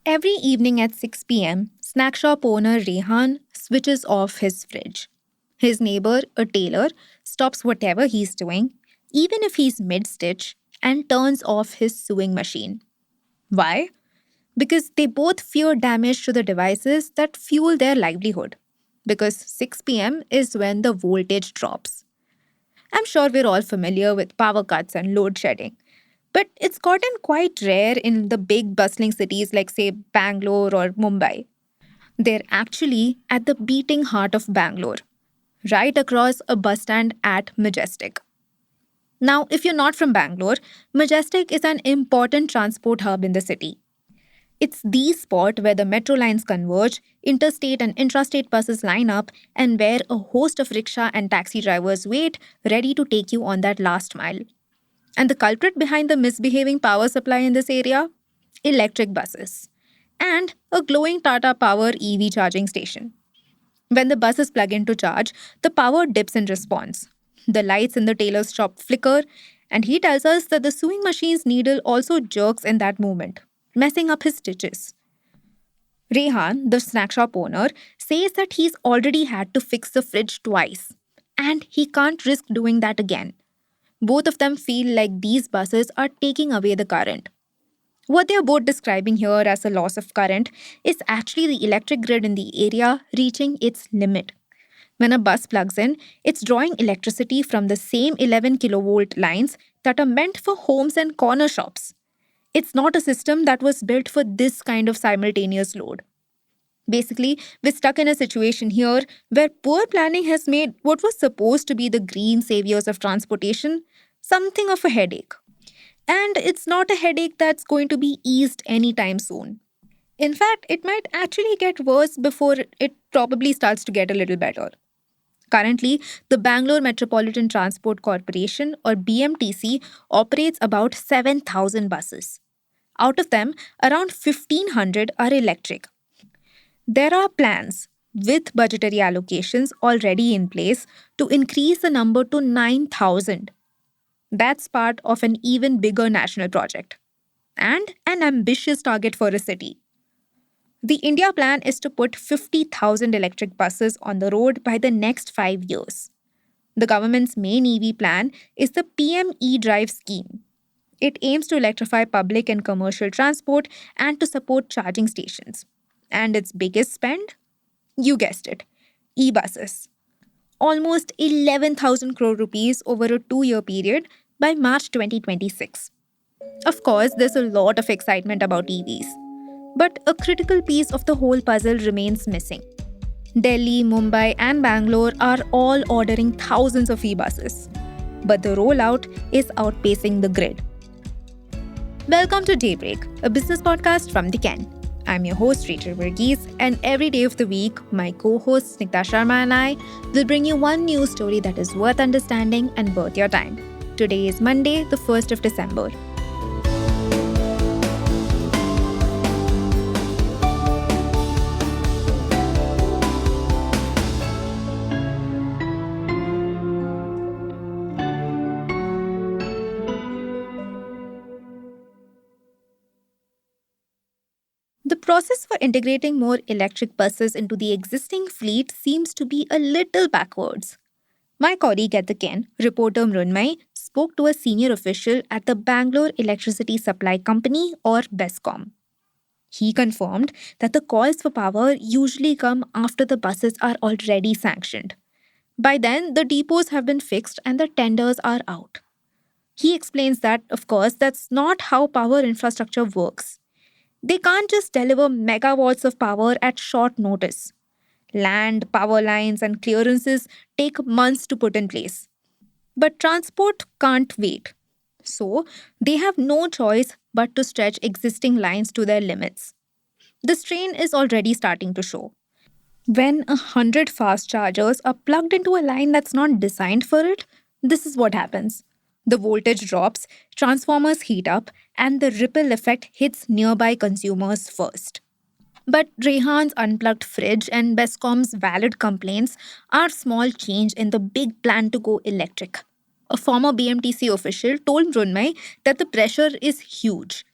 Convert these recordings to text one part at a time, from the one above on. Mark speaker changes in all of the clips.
Speaker 1: Every evening at 6 p.m., snack shop owner Rehan switches off his fridge. His neighbor, a tailor, stops whatever he's doing, even if he's mid stitch, and turns off his sewing machine. Why? Because they both fear damage to the devices that fuel their livelihood. Because 6 pm is when the voltage drops. I'm sure we're all familiar with power cuts and load shedding, but it's gotten quite rare in the big bustling cities like, say, Bangalore or Mumbai. They're actually at the beating heart of Bangalore, right across a bus stand at Majestic. Now, if you're not from Bangalore, Majestic is an important transport hub in the city. It's the spot where the metro lines converge, interstate and intrastate buses line up, and where a host of rickshaw and taxi drivers wait, ready to take you on that last mile. And the culprit behind the misbehaving power supply in this area? Electric buses. And a glowing Tata Power EV charging station. When the buses plug in to charge, the power dips in response. The lights in the tailor's shop flicker, and he tells us that the sewing machine's needle also jerks in that moment, messing up his stitches. Rehan, the snack shop owner, says that he's already had to fix the fridge twice, and he can't risk doing that again. Both of them feel like these buses are taking away the current. What they are both describing here as a loss of current is actually the electric grid in the area reaching its limit. When a bus plugs in, it's drawing electricity from the same 11 kilovolt lines that are meant for homes and corner shops. It's not a system that was built for this kind of simultaneous load. Basically, we're stuck in a situation here where poor planning has made what was supposed to be the green saviors of transportation something of a headache. And it's not a headache that's going to be eased anytime soon. In fact, it might actually get worse before it probably starts to get a little better. Currently, the Bangalore Metropolitan Transport Corporation, or BMTC, operates about 7,000 buses. Out of them, around 1,500 are electric. There are plans, with budgetary allocations already in place, to increase the number to 9,000. That's part of an even bigger national project and an ambitious target for a city. The India plan is to put 50,000 electric buses on the road by the next 5 years. The government's main EV plan is the PM E-Drive scheme. It aims to electrify public and commercial transport and to support charging stations. And its biggest spend? You guessed it, e-buses. Almost 11,000 crore rupees over a 2-year period by March 2026. Of course, there's a lot of excitement about EVs. But a critical piece of the whole puzzle remains missing. Delhi, Mumbai, and Bangalore are all ordering thousands of e-buses. But the rollout is outpacing the grid. Welcome to Daybreak, a business podcast from the Ken. I'm your host, Rachel Verghese, and every day of the week, my co-host Snigdha Sharma and I will bring you one news story that is worth understanding and worth your time. Today is Monday, the 1st of December. The process for integrating more electric buses into the existing fleet seems to be a little backwards. My colleague at the Ken, reporter Mrunmay, spoke to a senior official at the Bangalore Electricity Supply Company, or BESCOM. He confirmed that the calls for power usually come after the buses are already sanctioned. By then, the depots have been fixed and the tenders are out. He explains that, of course, that's not how power infrastructure works. They can't just deliver megawatts of power at short notice. Land, power lines, and clearances take months to put in place. But transport can't wait. So, they have no choice but to stretch existing lines to their limits. The strain is already starting to show. When 100 fast chargers are plugged into a line that's not designed for it, this is what happens. The voltage drops, transformers heat up, and the ripple effect hits nearby consumers first. But Rehan's unplugged fridge and Bescom's valid complaints are small change in the big plan to go electric. A former BMTC official told Brunmai that the pressure is huge.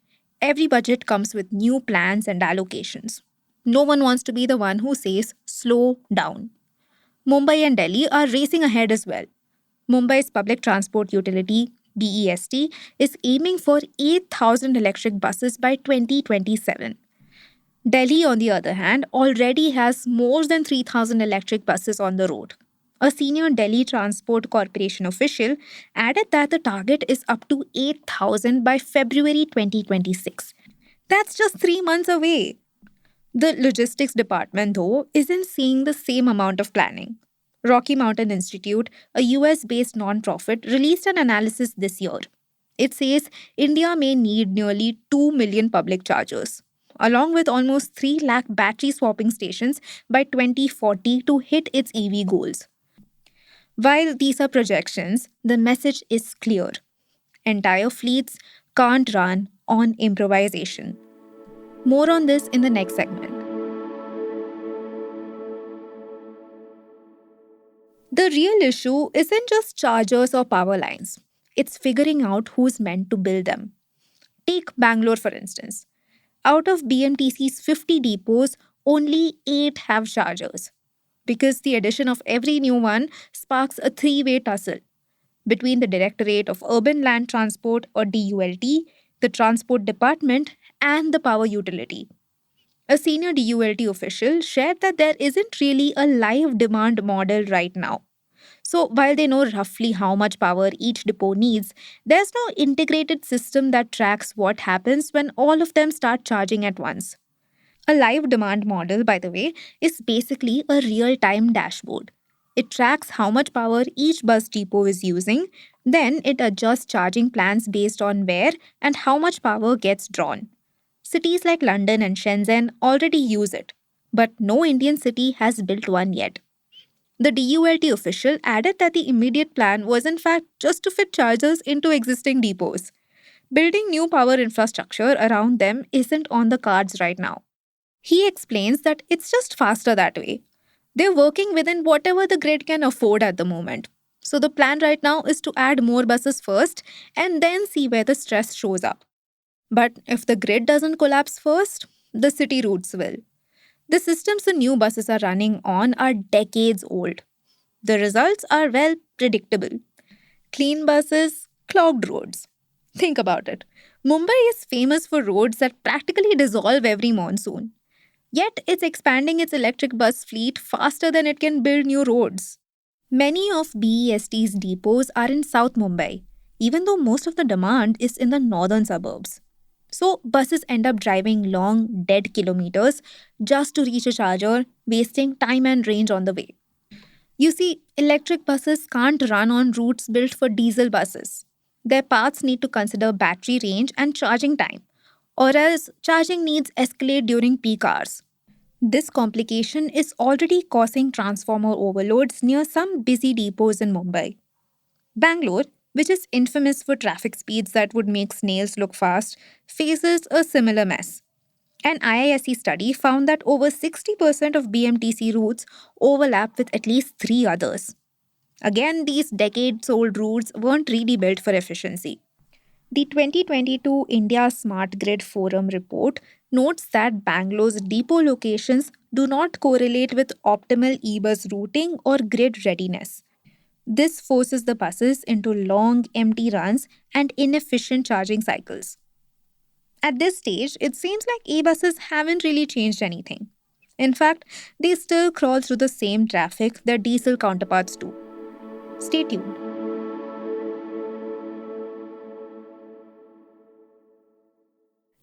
Speaker 1: Every budget comes with new plans and allocations. No one wants to be the one who says, slow down. Mumbai and Delhi are racing ahead as well. Mumbai's public transport utility, BEST, is aiming for 8,000 electric buses by 2027. Delhi, on the other hand, already has more than 3,000 electric buses on the road. A senior Delhi Transport Corporation official added that the target is up to 8,000 by February 2026. That's just 3 months away. The logistics department, though, isn't seeing the same amount of planning. Rocky Mountain Institute, a US based nonprofit, released an analysis this year. It says India may need nearly 2 million public chargers, along with almost 3 lakh battery swapping stations by 2040 to hit its EV goals. While these are projections, the message is clear. Entire fleets can't run on improvisation. More on this in the next segment. The real issue isn't just chargers or power lines, it's figuring out who's meant to build them. Take Bangalore, for instance. Out of BMTC's 50 depots, only 8 have chargers. Because the addition of every new one sparks a three-way tussle between the Directorate of Urban Land Transport or DULT, the Transport Department, and the power utility. A senior DULT official shared that there isn't really a live demand model right now. So, while they know roughly how much power each depot needs, there's no integrated system that tracks what happens when all of them start charging at once. A live demand model, by the way, is basically a real time dashboard. It tracks how much power each bus depot is using, then it adjusts charging plans based on where and how much power gets drawn. Cities like London and Shenzhen already use it, but no Indian city has built one yet. The DULT official added that the immediate plan was in fact just to fit chargers into existing depots. Building new power infrastructure around them isn't on the cards right now. He explains that it's just faster that way. They're working within whatever the grid can afford at the moment. So the plan right now is to add more buses first and then see where the stress shows up. But if the grid doesn't collapse first, the city routes will. The systems the new buses are running on are decades old. The results are well predictable. Clean buses, clogged roads. Think about it. Mumbai is famous for roads that practically dissolve every monsoon. Yet it's expanding its electric bus fleet faster than it can build new roads. Many of BEST's depots are in South Mumbai, even though most of the demand is in the northern suburbs. So, buses end up driving long, dead kilometers just to reach a charger, wasting time and range on the way. You see, electric buses can't run on routes built for diesel buses. Their paths need to consider battery range and charging time, or else charging needs escalate during peak hours. This complication is already causing transformer overloads near some busy depots in Mumbai. Bangalore, which is infamous for traffic speeds that would make snails look fast, faces a similar mess. An IISc study found that over 60% of BMTC routes overlap with at least three others. Again, these decades old routes weren't really built for efficiency. The 2022 India Smart Grid Forum report notes that Bangalore's depot locations do not correlate with optimal e-bus routing or grid readiness. This forces the buses into long, empty runs and inefficient charging cycles. At this stage, it seems like e-buses haven't really changed anything. In fact, they still crawl through the same traffic their diesel counterparts do. Stay tuned.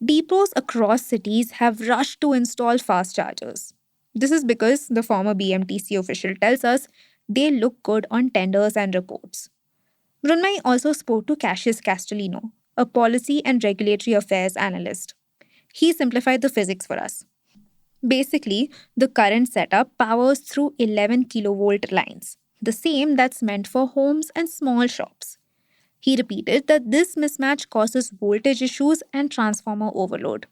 Speaker 1: Depots across cities have rushed to install fast chargers. This is because the former BMTC official tells us they look good on tenders and reports. Brunei also spoke to Cassius Castellino, a policy and regulatory affairs analyst. He simplified the physics for us. Basically, the current setup powers through 11 kilovolt lines, the same that's meant for homes and small shops. He repeated that this mismatch causes voltage issues and transformer overload.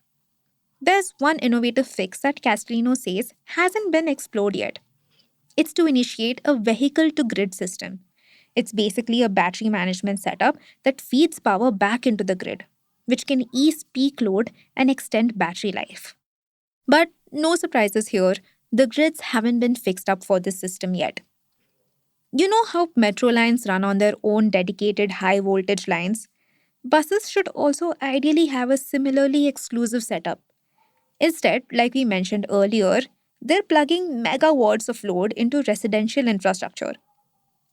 Speaker 1: There's one innovative fix that Castellino says hasn't been explored yet. It's to initiate a vehicle to grid system. It's basically a battery management setup that feeds power back into the grid. which can ease peak load and extend battery life. But no surprises here, the grids haven't been fixed up for this system yet. You know how metro lines run on their own dedicated high voltage lines? Buses should also ideally have a similarly exclusive setup. Instead, like we mentioned earlier, they're plugging megawatts of load into residential infrastructure.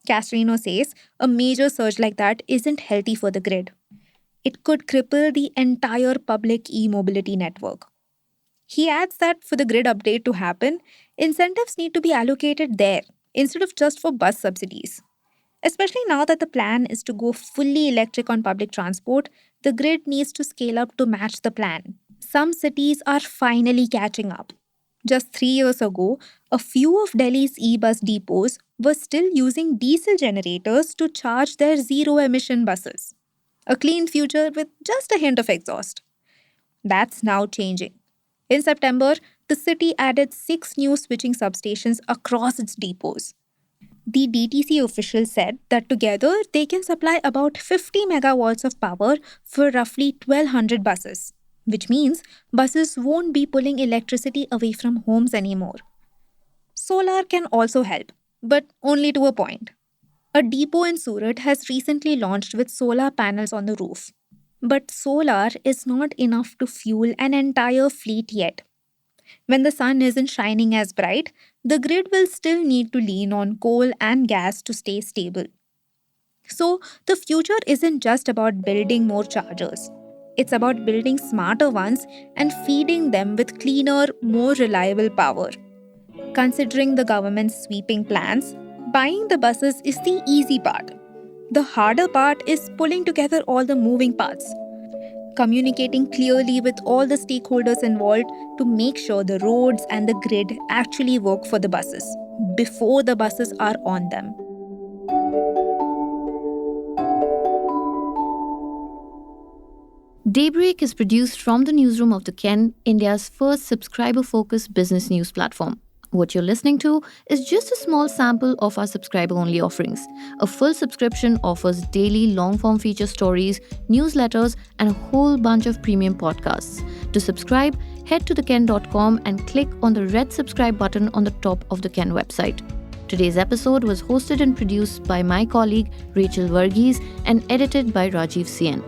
Speaker 1: Castrino says a major surge like that isn't healthy for the grid. It could cripple the entire public e mobility network. He adds that for the grid update to happen, incentives need to be allocated there instead of just for bus subsidies. Especially now that the plan is to go fully electric on public transport, the grid needs to scale up to match the plan. Some cities are finally catching up. Just 3 years ago, a few of Delhi's e bus depots were still using diesel generators to charge their zero emission buses. A clean future with just a hint of exhaust. That's now changing. In September, the city added 6 new switching substations across its depots. The DTC official said that together they can supply about 50 megawatts of power for roughly 1200 buses, which means buses won't be pulling electricity away from homes anymore. Solar can also help, but only to a point. A depot in Surat has recently launched with solar panels on the roof. But solar is not enough to fuel an entire fleet yet. When the sun isn't shining as bright, the grid will still need to lean on coal and gas to stay stable. So, the future isn't just about building more chargers. It's about building smarter ones and feeding them with cleaner, more reliable power. Considering the government's sweeping plans, buying the buses is the easy part. The harder part is pulling together all the moving parts, communicating clearly with all the stakeholders involved to make sure the roads and the grid actually work for the buses before the buses are on them.
Speaker 2: Daybreak is produced from the newsroom of the Ken, India's first subscriber-focused business news platform. What you're listening to is just a small sample of our subscriber-only offerings. A full subscription offers daily long-form feature stories, newsletters, and a whole bunch of premium podcasts. To subscribe, head to theken.com and click on the red subscribe button on the top of the Ken website. Today's episode was hosted and produced by my colleague Rachel Varghese and edited by Rajiv Sien.